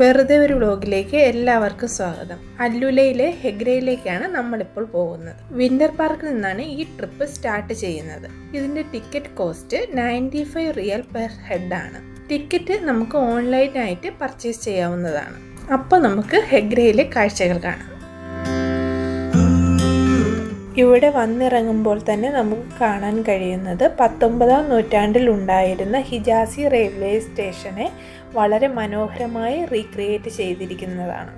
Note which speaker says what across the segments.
Speaker 1: വെറുതെ ഒരു വ്ലോഗിലേക്ക് എല്ലാവർക്കും സ്വാഗതം. അൽ-ഉലയിലെ ഹെഗ്രയിലേക്കാണ് നമ്മളിപ്പോൾ പോകുന്നത്. വിന്റർ പാർക്കിൽ നിന്നാണ് ഈ ട്രിപ്പ് സ്റ്റാർട്ട് ചെയ്യുന്നത്. ഇതിൻ്റെ ticket cost 95 real per head ആണ്. ടിക്കറ്റ് നമുക്ക് ഓൺലൈനായിട്ട് പർച്ചേസ് ചെയ്യാവുന്നതാണ്. അപ്പോൾ നമുക്ക് ഹെഗ്രയിലെ കാഴ്ചകൾ കാണാം. ഇവിടെ വന്നിറങ്ങുമ്പോൾ തന്നെ നമുക്ക് കാണാൻ കഴിയുന്നത് 19-ാം നൂറ്റാണ്ടിൽ ഉണ്ടായിരുന്ന ഹിജാസി റെയിൽവേ സ്റ്റേഷനെ വളരെ മനോഹരമായി റീക്രിയേറ്റ് ചെയ്തിരിക്കുന്നതാണ്.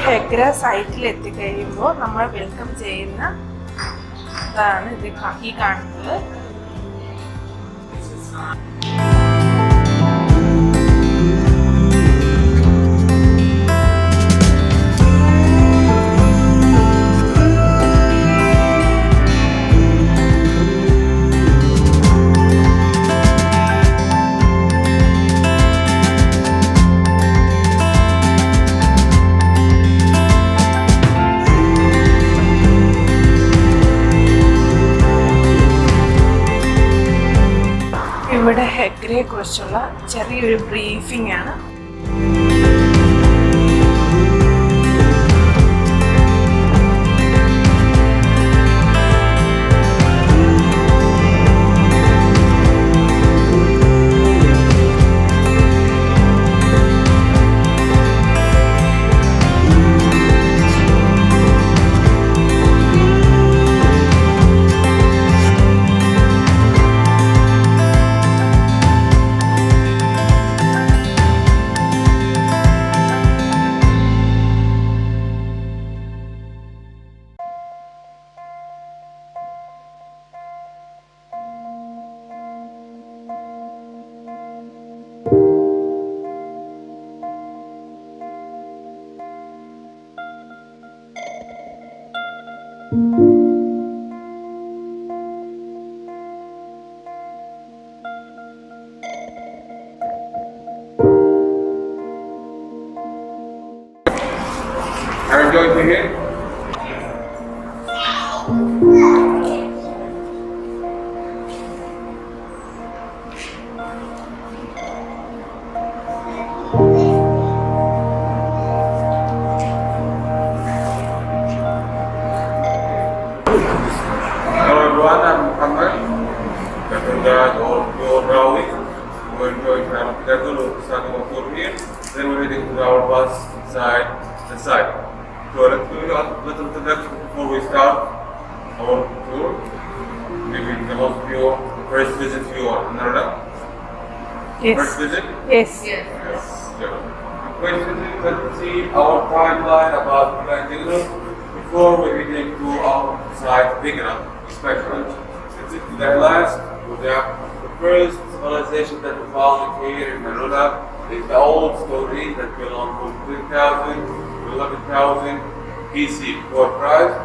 Speaker 1: ഹെഗ്ര സൈറ്റിൽ എത്തിക്കഴിയുമ്പോൾ നമ്മൾ വെൽക്കം ചെയ്യുന്ന ഇതാണ് ഈ കാണുന്നത്. ഇവിടെ ഹെഗ്രയെ കുറിച്ചുള്ള ചെറിയൊരു ബ്രീഫിംഗ് ആണ്.
Speaker 2: Enjoy the game. Hello everyone, I'm Muhammad. Rawi. We're going to have a here. Then we're heading to our bus inside the site. So let's do a little introduction before we start our tour. Maybe the most of you first visit you are Nara.
Speaker 1: Yes.
Speaker 2: First visit?
Speaker 1: Yes.
Speaker 2: Yes. Sure. First visit, let's see our timeline about Medusa before we begin to our site Hegra Welcome. It's the last, the first civilization that we found here in Al-Ula is the old story that belongs from 3,000 to 11,000 BC before Christ.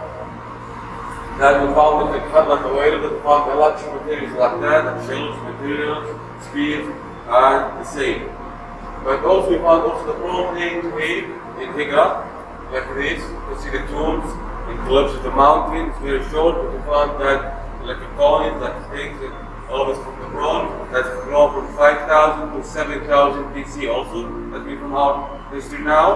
Speaker 2: Then we found that it had like available, we found electric materials like that, and shells, materials, spears, and the same. But also we found also the prominent cave in Hegra, like this. You can see the tombs, it collapsed to the mountain, it's very short, but we found that like a coin, like things, always from the bronze, that's grown from 5,000 to 7,000 BC also, that we from our history now,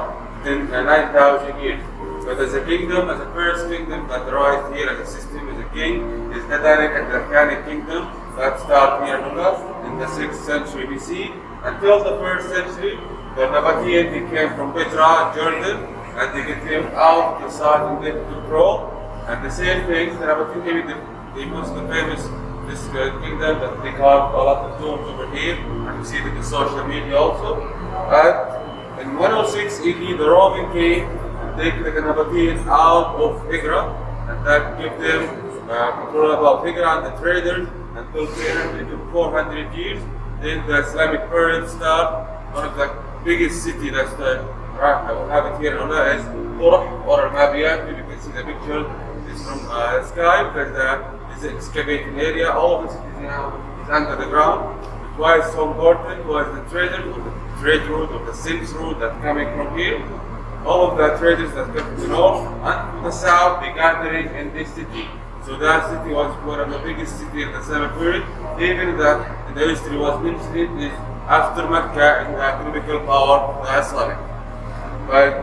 Speaker 2: in 9,000 years. But as a kingdom, as a first kingdom that arrived here as a system as a king, is Nabataean and Achaemenid kingdom that start here in the 6th century BC until the 1st century. The Nabataean they came from Petra, Jordan, and they came out the side and they control. And the same thing, the Nabataean, the most famous this kingdom that they carved a lot of tombs over here, and you see it in the social media also. And in 106 AD, the Roman came and take the Nabataean out of Hegra, and that gave them control about Hegra and the traders until 300 to 400 years. Then the Islamic period start. One of the biggest city that's I will have it here in AlUla is Turh or Al-Mabiyat. You can see the picture. It's from the sky because it's an excavating area. All of this is now is under the ground. Why it's so important was the traders, or the trade route, or the Siq route that's coming from here. All of the traders that come from the north and from the south, they gathering in this city. So that city was one of the biggest cities in the Islamic period. Even that in the history was mentioned is after Mecca in the economical power of the Islamic. But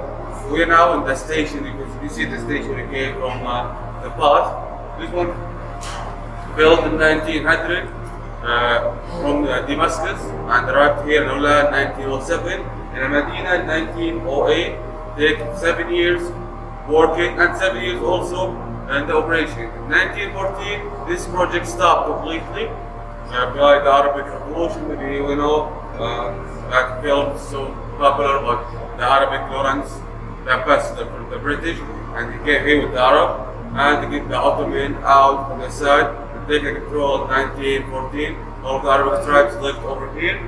Speaker 2: we're now in the station because you see the station we came from the past. This one built in 1900 from Damascus and arrived here in AlUla in 1907. In Medina in 1908. Take 7 years working and 7 years also in the operation. In 1914, this project stopped completely by the Arabic Revolution. Maybe you know that film is so popular, but the Arabic Lawrence, the ambassador from the British, and he came here with the Arab and they get the Ottoman out from the side and take control in 1914. All of the Arabic tribes lived over here.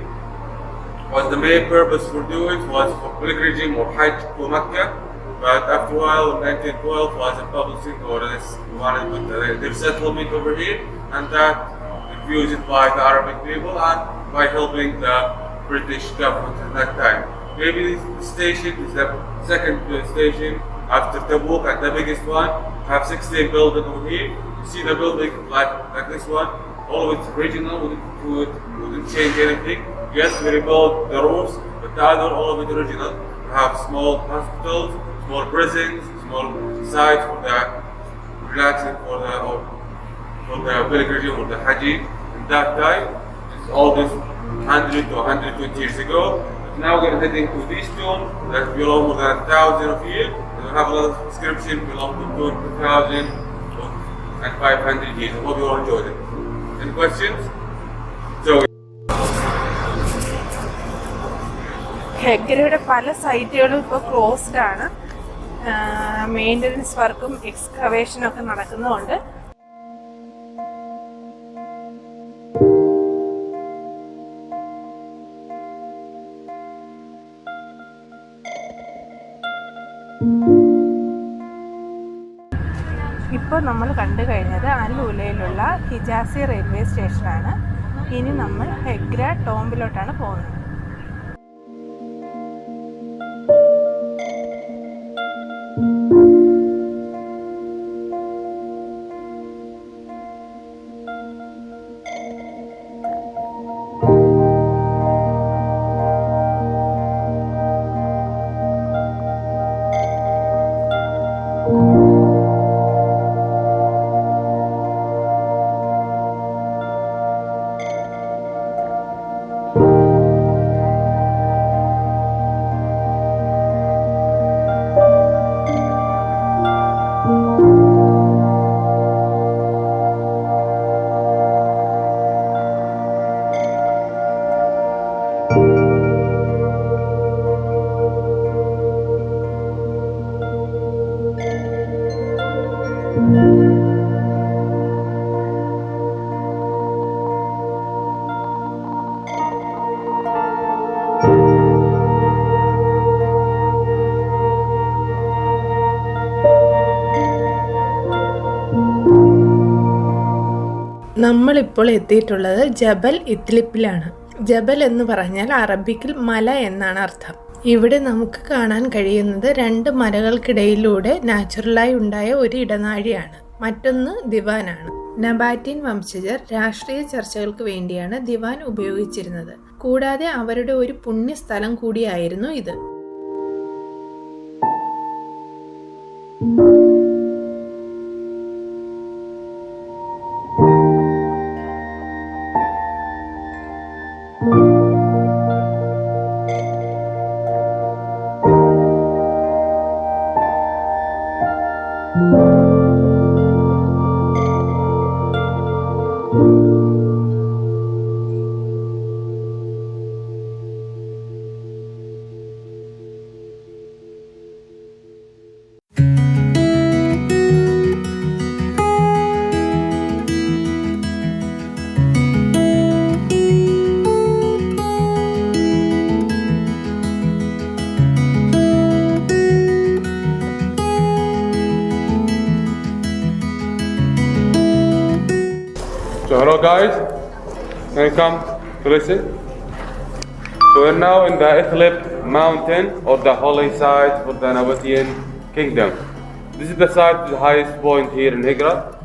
Speaker 2: Was the main purpose for doing it was for pilgrimage or Hajj to Mecca, but after a while in 1912 was a publishing or this wanted to put their settlement over here, and that refused by the Arabic people and by helping the British government at that time. Maybe this station is the second station after Tabuk and the biggest one. Have 16 buildings over here. You see the building like this one. All of it's original, wouldn't change anything. Yes, we rebuilt the roofs, but the other, all of it original. We have small hospitals, small prisons, small sites for the relaxing for the pilgrimage or the Hajj. In that time, it's all this 100 to 120 years ago. But now we're heading to this tomb that belong more than 1,000 of years. And we have a lot of inscription belong to 2,500 years. I hope you all enjoyed it. Any questions? So.
Speaker 1: ഹെഗ്രയുടെ പല സൈറ്റുകളും ഇപ്പോൾ closed ആണ്. Maintenance വർക്കും എക്സ്കവേഷനും ഒക്കെ നടക്കുന്നതുകൊണ്ട് ഇപ്പോൾ നമ്മൾ കണ്ടു കഴിഞ്ഞത് അൽ-ഉലയിലുള്ള Hijazi railway സ്റ്റേഷനാണ്. ഇനി നമ്മൾ ഹെഗ്ര ടോംബിലോട്ടാണ് പോകുന്നത്. നമ്മളിപ്പോൾ എത്തിയിട്ടുള്ളത് ജബൽ ഇത്ലിബിലാണ്. ജബൽ എന്ന് പറഞ്ഞാൽ അറബിക്കിൽ മല എന്നാണ് അർത്ഥം. ഇവിടെ നമുക്ക് കാണാൻ കഴിയുന്നത് രണ്ട് മലകൾക്കിടയിലൂടെ നാച്ചുറലായി ഉണ്ടായ ഒരു ഇടനാഴിയാണ്. മറ്റൊന്ന് ദിവാനാണ്. നബാറ്റിയൻ വംശജർ രാഷ്ട്രീയ ചർച്ചകൾക്ക് വേണ്ടിയാണ് ദിവാൻ ഉപയോഗിച്ചിരുന്നത്. കൂടാതെ അവരുടെ ഒരു പുണ്യസ്ഥലം കൂടിയായിരുന്നു ഇത്.
Speaker 2: So hello guys, can you come to listen? So we're now in the Ithlib mountain, or the holy site for the Nabataean kingdom. This is the site, the highest point here in Hegra.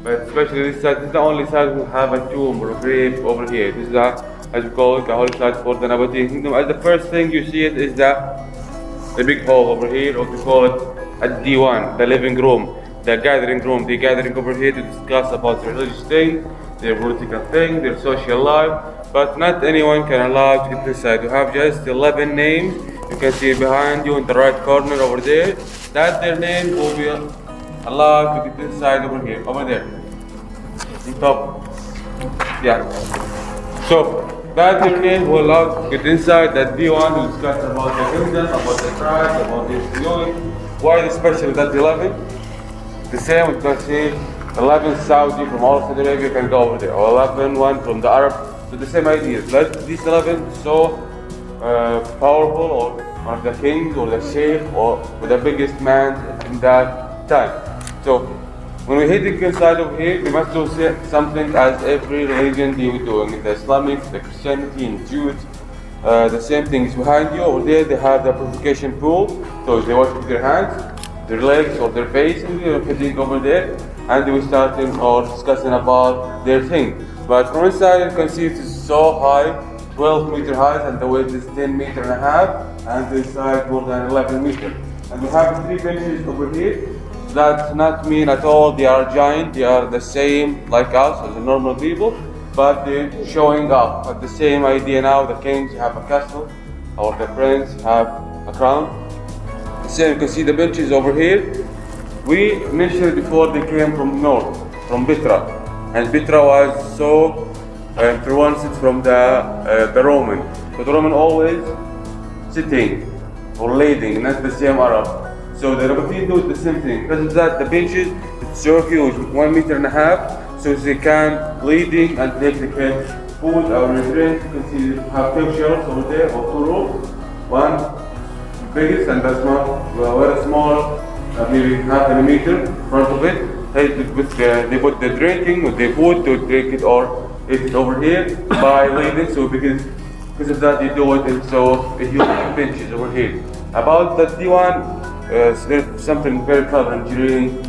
Speaker 2: But especially this site, this is the only site we have a tomb or a grave over here. This is the, as we call it, the holy site for the Nabataean kingdom. As the first thing you see it is the big hall over here, or we call it a Diwan, the living room, the gathering room. They're gathering over here to discuss about religious things, their political thing, their social life. But not anyone can allow to get inside. You have just 11 names. You can see behind you in the right corner over there. That their name will be allowed to get inside over here, over there. On top. Yeah. So that their name will allow to get inside that Diwan to discuss about the kingdom, about the tribes, about this going. Why is special that 11? The same, you can see 11 Saudi from all Saudi Arabia can go over there, or 11 one from the Arab. So the same idea. Let these 11 so powerful, or one of the kings, or the sheikh, or the biggest man in that time. So when we hit inside over here, we must do something as every religion they were doing. In the Islamic, the Christianity, and Jews, the same things. Behind you over there, they have the purification pool. So they wash with their hands, their legs, or their face, and they're hitting over there, and they were starting or discussing about their thing. But from inside, you can see it is so high, 12 meter high, and the width is 10 meter and a half, and the inside more than 11 meter. And we have 3 benches over here. That not mean at all they are giant. They are the same like us as the normal people, but they're showing up. But the same idea now. The kings have a castle, or the prince have a crown. The same. You can see the benches over here. We mentioned before they came from north, from Bitra. And Bitra was so influenced from the Roman. So the Roman always sitting or leading, not the same Arab. So the Nabataean do the same thing. Because of that, the benches it's so huge, 1 meter and a half, so they can leading and take the kids food or drink. You can see they have 2 shelves over there, or 2 rows. One biggest and the small, very small, maybe half a meter in front of it. They put the drinking with the food to drink it or eat it over here by leading. So because of that, they do it in so huge benches over here. About the Diwan, there's something very clever engineering.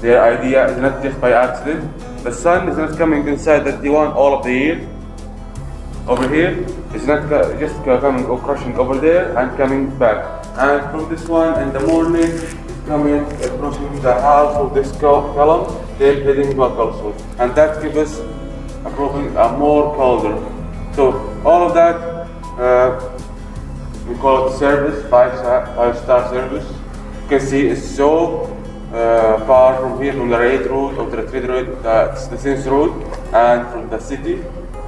Speaker 2: Their idea is not just by accident. The sun is not coming inside the Diwan all of the year. Over here, it's not just coming or crushing over there and coming back. And from this one in the morning, it's coming approaching the half of this column, then heading back also. And that gives us a more color. So all of that, we call it service, 5-star service. You can see it's so far from here, from the raid road or the trade road, it's the Sins road, and from the city,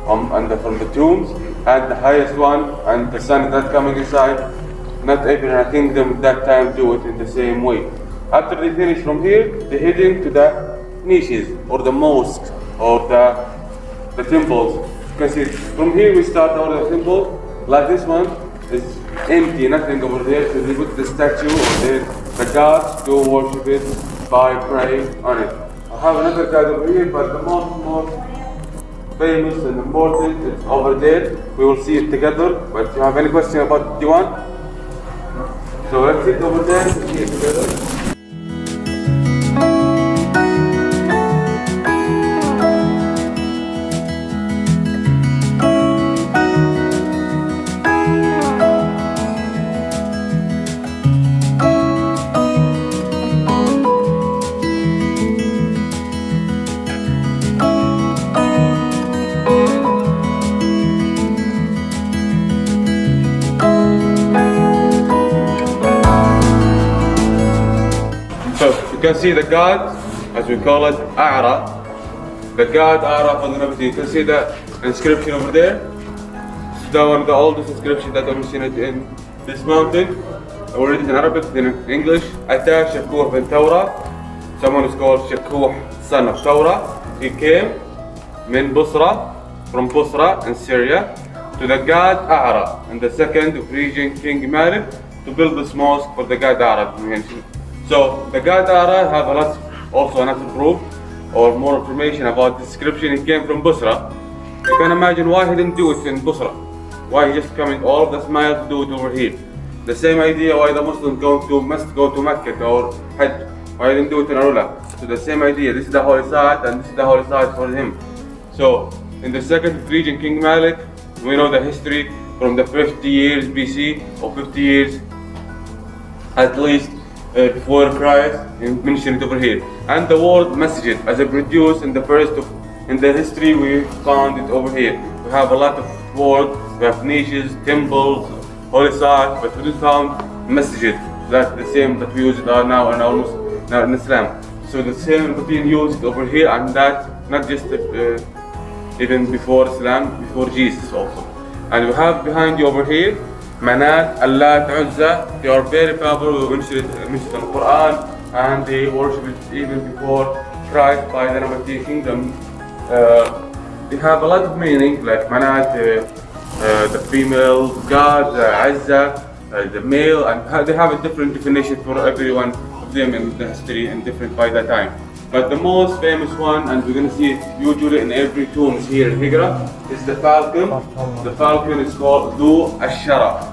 Speaker 2: and from the tombs, and the highest one, and the sun is not coming inside. Not even a kingdom at that time do it in the same way. After they finish from here, they're heading to the niches, or the mosques, or the temples. You can see from here we start all the temples. Like this one is empty, nothing over there. So they put the statue or the gods go worship it by praying on it. I have another guide over here, but the most famous and important is over there. We will see it together. But if you have any question about Diwan, so let's sit over there and see it together. You can see the god, as we call it, A'ra. The god A'ra for the Nabataean. You can see the inscription over there. It's one of the oldest inscriptions that I've seen it in this mountain. I read it in Arabic, then in English. Ata Shakuh bin Tawra. Someone is called Shakuh, son of Tawra. He came min Busra, from Busra in Syria, to the god A'ra, and the second of region King Malik, to build this mosque for the god A'ra. So the god A'ra have a lot, also another proof. or more information about the description, he came from Busra. You can imagine why he didn't do it in Busra. Why he just coming all of this mile to do it over here. The same idea why the Muslims must go to Mecca or Hajj. Why he didn't do it in Al-Ula. So the same idea, this is the holy site and this is the holy site for him. So in the second region, King Malik, we know the history from the 50 years BC or 50 years at least before Christ, mentioned it over here. And the word masjid as a produce in the in the history we found it over here. We have a lot of words, we have niches, temples, holy sites, but we didn't found masjid. That's the same that we use it now and almost now in Islam. So the same routine used over here, and that not just even before Islam, before Jesus also. And we have behind you over here Manat, Allah, Uzza. They are very powerful. We mentioned in the Quran, and they worship it even before Christ by the Nabataean kingdom. They have a lot of meaning, like Manat, the female god, Azza, the male, and they have a different definition for every one of them in the history and different by that time. But the most famous one, and we're going to see it usually in every tomb here in Hegra, is the falcon. The falcon is called Du Ashara.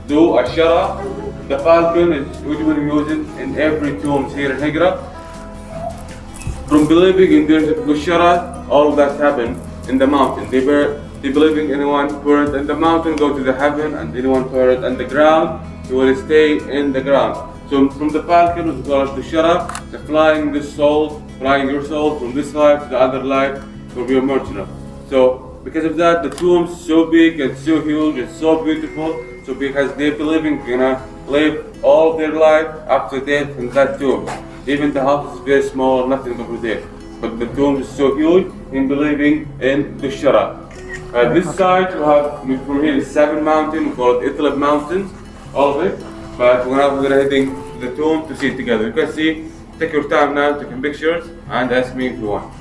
Speaker 2: Du Ashara. The falcon is usually used in every tomb here in Hegra. From believing in the Ashara, all that happened in the mountain. They believing anyone buried in the mountain go to the heaven, and anyone buried in the ground, he will stay in the ground. So from the falcon, we call it the shara, the flying your soul from this life to the other life will be immortal. So because of that, the tomb is so big and so huge and so beautiful. So because they believing gonna live all their life after death in that tomb. Even the house is very small, nothing over there. But the tomb is so huge in believing in the shara. This side we have from here is 7 mountains, we call it Ithlib mountains, all of it. But we're gonna heading to the tomb to see it together. You can see, take your time now, taking pictures, and ask me if you want.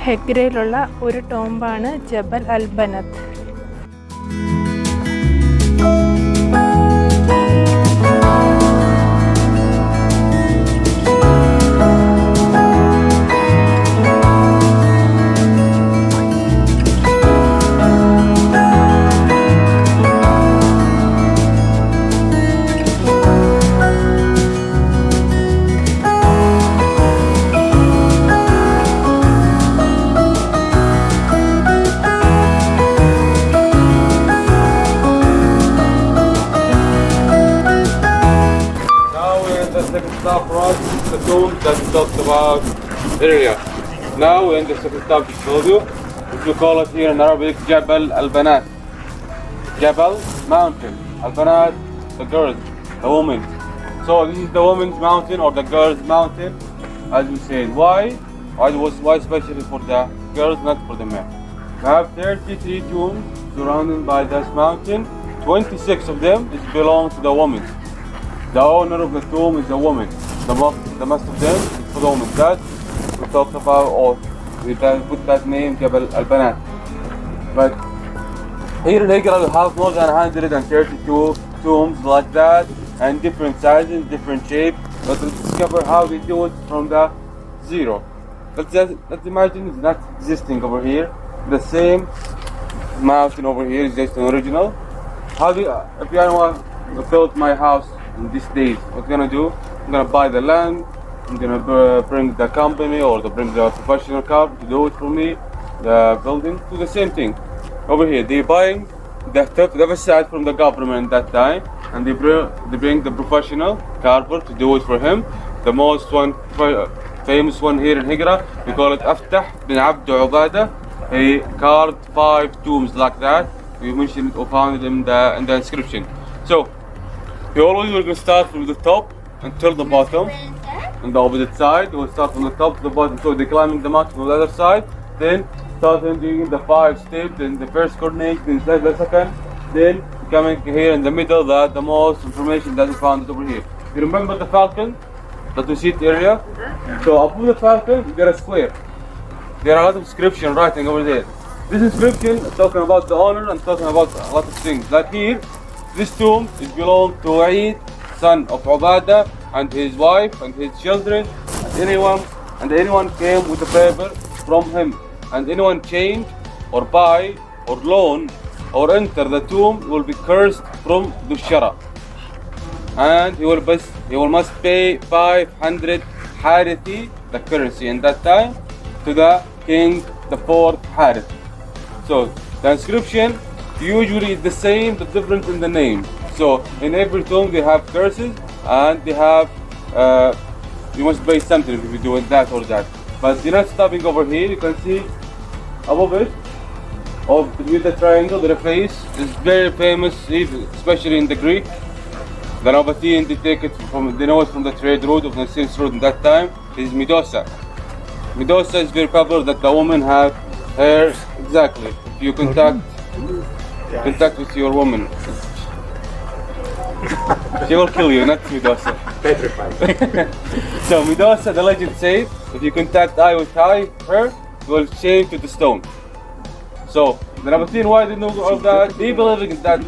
Speaker 1: ഹെഗ്രയിലുള്ള ഒരു ടോംബാണ് ജബൽ അൽബനത്ത്.
Speaker 2: The tomb that we talked about earlier. Now we're in the second stop to show you, which we call it here in Arabic Jabal AlBanat. Jabal, mountain. AlBanat, the girls, the women. So this is the women's mountain or the girls' mountain, as we said. Why? Why especially for the girls, not for the men? We have 33 tombs surrounded by this mountain. 26 of them belong to the woman. The owner of the tomb is a woman. The most of them is for the woman. That we talked about, or we put that name Jabal AlBanat. But here in Hegra we have more than 132 tombs like that, and different sizes, different shapes. But let's discover how they do it from the zero. Let's imagine it's not existing over here. The same mountain over here is just an original. How do if I want to build my house in these days, what I'm gonna do? I'm gonna buy the land. I'm gonna bring the company or bring the professional car to do it for me. The building, do the same thing. Over here, they're buying the facade from the government that time, and they bring the professional carver to do it for him. The most famous one here in Hegra, we call it Aftah bin Abd Ubada. He carved 5 tombs like that. We mentioned it or found it in the inscription. So we always will start from the top until the bottom. On the opposite side, we'll start from the top to the bottom. So they're climbing the mountain on the other side, then starting doing the 5 steps, then the first coordinate, then the second, then coming here in the middle, the most information that we found over here. You remember the falcon that we see it earlier? So above the falcon, you get a square. There are a lot of inscription writing over there. This inscription is talking about the owner and talking about a lot of things. Like here, this tomb is belong to Eid, son of Ubadah, and his wife and his children, and anyone came with a favor from him, and anyone change or buy or loan or enter the tomb will be cursed from the Shara, and he must pay 500 harithi, the currency in that time, to the king, the 4th Harith. So the inscription usually is the same but different in the name. So in every tomb they have curses, and they have you must pay something if you do that or that. But you're not stopping over here. You can see above it, or between the triangle, the face is very famous, especially in the Greek. The Nabataean, they know it from the trade route of the Silk Road in that time, is Medusa. Medusa is very popular that the woman have hair, exactly. If you contact with your woman, she will kill you, not Medusa. Petrified. So Medusa, the legend says, if you contact eye with eye, her, you will change to the stone. So the Nabataean, why they know all that? They believe in that,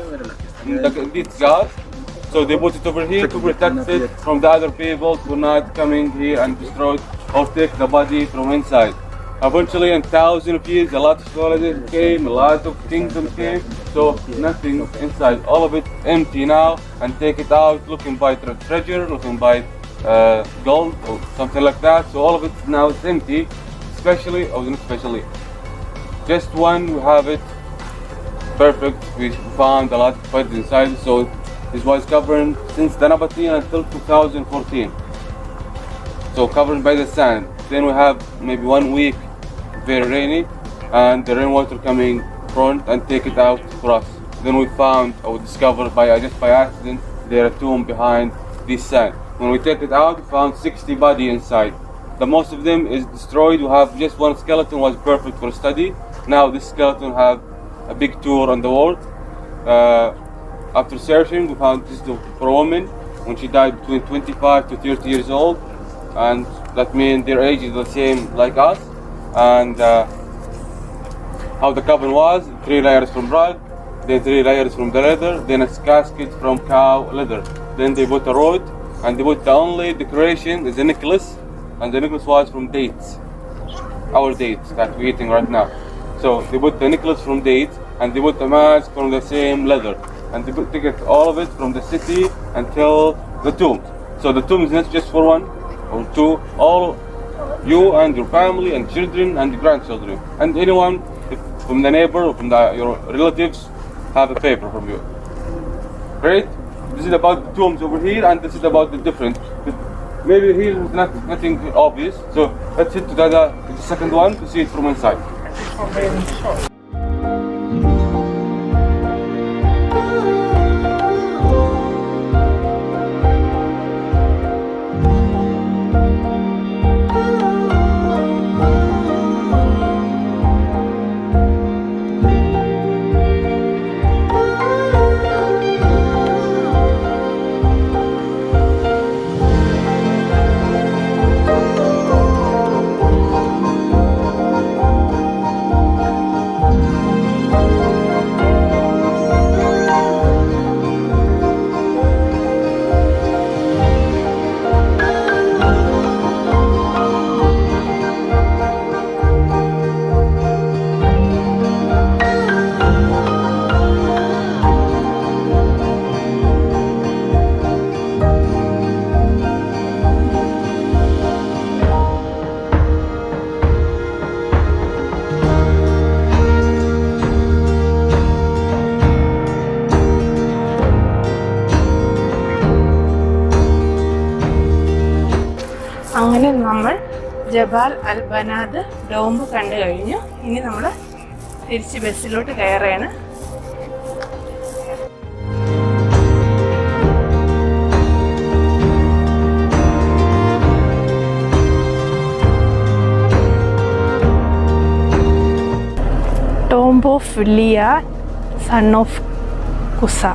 Speaker 2: in these gods. So they put it over here to protect it from the other people to not coming here and destroy or take the body from inside. Eventually, in thousands of years, a lot of scholars came, a lot of kingdoms came, so nothing inside. All of it empty now, and take it out, looking by treasure, looking by gold or something like that. So all of it now is empty, especially, just one we have it perfect. We found a lot of bodies inside, so this was covered since the Nabataean until 2014. So covered by the sand. Then we have maybe 1 week very rainy, and the rainwater coming front and take it out for us. Then we found or discovered just by accident there a tomb behind this sand. When we take it out, we found 60 body inside. The most of them is destroyed. We have just one skeleton was perfect for study. Now this skeleton have a big tour on the world. After searching, we found this for a woman when she died between 25 to 30 years old, and that means their age is the same like us. And how the cover was: 3 layers from rug, then 3 layers from the leather, then a casket from cow leather. Then they put a rod, and they put the only decoration is a necklace, and the necklace was from dates, our dates that we're eating right now. So they put the necklace from dates, and they put the mask from the same leather, and they took all of it from the city until the tomb. So the tomb is not just for 1 or 2, all you and your family and children and grandchildren, and anyone from the neighbor or from your relatives have a favor from you. Great. This is about the tombs over here, and this is about the different. Maybe here is nothing obvious. So let's hit to the second one to see it from inside.
Speaker 1: Jabal അൽബനാദ് ഡോംബ് കണ്ടു കഴിഞ്ഞു. ഇനി നമ്മൾ തിരിച്ച് ബസ്സിലോട്ട് കയറുകയാണ്. Tomb of Liyah, son of Kuza.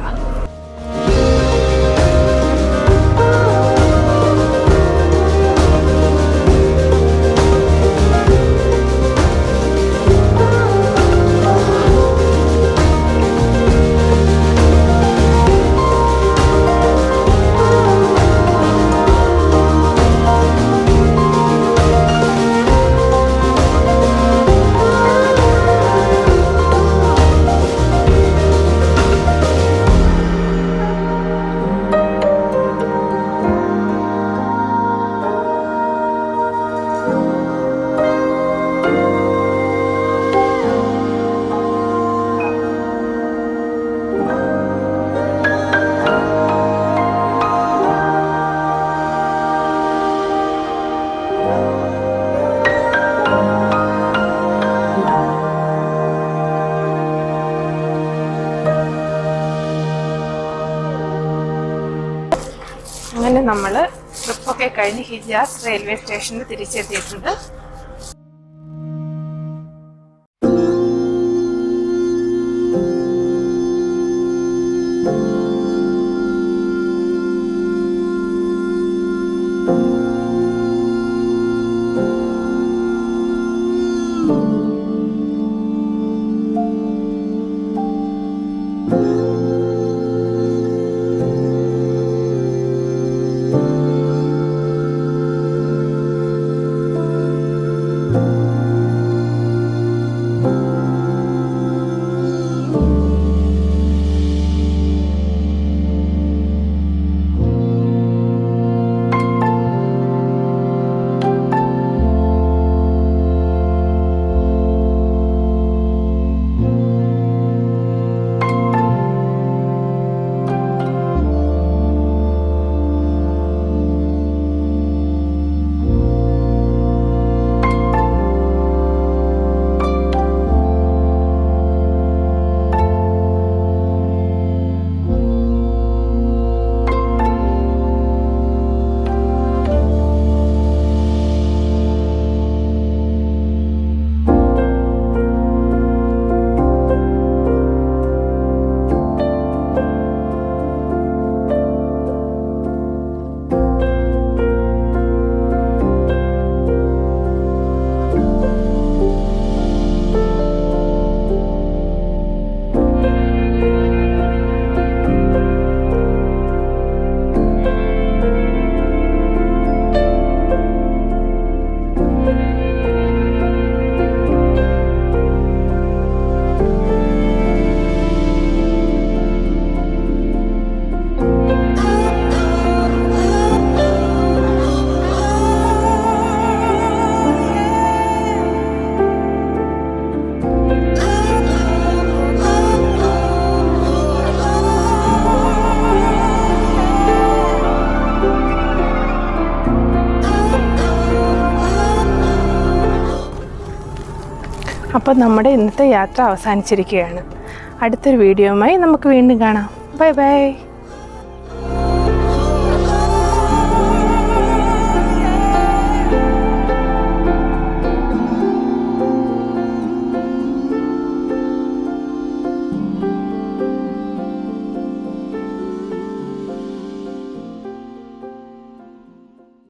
Speaker 1: അങ്ങനെ നമ്മൾ ട്രിപ്പൊക്കെ കഴിഞ്ഞ് ഹിജാസ് റെയിൽവേ സ്റ്റേഷനിൽ തിരിച്ചെത്തിയിട്ടുണ്ട്. അപ്പോൾ നമ്മുടെ ഇന്നത്തെ യാത്ര അവസാനിച്ചിരിക്കുകയാണ്. അടുത്തൊരു വീഡിയോയുമായി നമുക്ക് വീണ്ടും കാണാം. Bye bye.